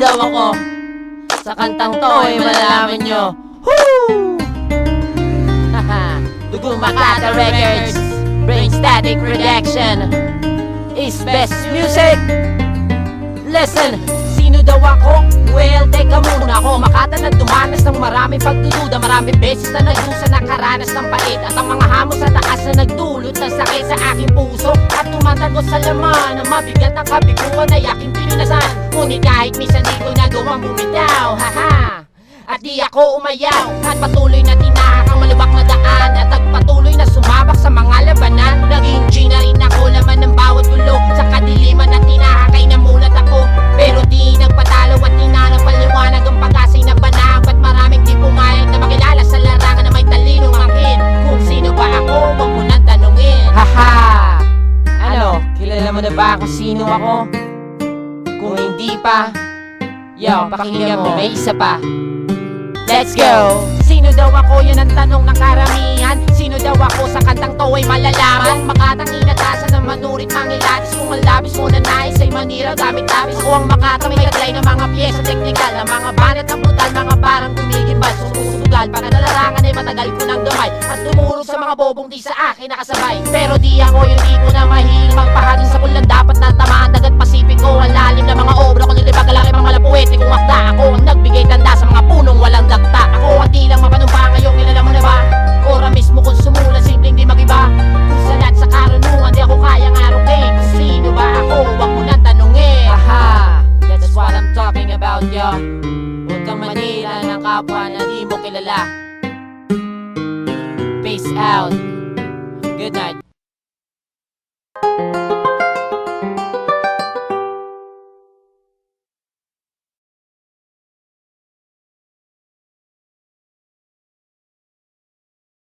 daw ako? Sa kantang to ay malalaman nyo. Woo! Dugo Makata Records, Brain Static Production is best music. Listen, sino daw ako? Well, teka muna ako. Makata na dumanas ng maraming pagdududa, maraming beses na nagdusa, nakaranas ng pait, at ang mga hamon sa taas na nagdulot ng sakit sa aking puso, at tumatagos sa laman ng mabigat ang kabiguan ay aking pinunasan. Ngunit kahit minsan di ko nagawang bumitaw, haha, at di ako umayaw, at patuloy na tinahak ang malubak na daan, at nagpatuloy na sumabak sa mga labanan. Naging G na rin ako, laman ng bawat gulo, sa kadiliman na tinahak ay namulat ako, pero di nagpatalo at tinanang paliwanag ang pag-asa'y nabanang. Ba't maraming di pumayag na makilala sa larangan na may talinong akin? Kung sino ba ako, wag mo nang tanungin. Haha! Ano, kilala mo na ba kung sino ako? Kung hindi pa, yo, pakinggan mo, may isa pa. Let's go! Sino daw ako? Yun ang tanong ng karamihan. Sino daw ako? Sa kantang to ay malalaman. Makatang inatasan ng manurit mangilatis. Kung ang labis mo na nais ay manira gamit labis. Ako ang makata may kaglay ng mga pyesa teknikal, ng mga banat na brutal, mga parang gumigimbal, sumusugal. Pananalarangan ay matagal ko ng gamay, at tumuro sa mga bobong di sa akin nakasabay. Pero di ako yung tipo na mahilig magpahatin sa bulan. Dapat na tamaan dagat Pasipiko, ang lalim na mga obra ko nilibag, kalaki mga malapuwete. Kung akda ako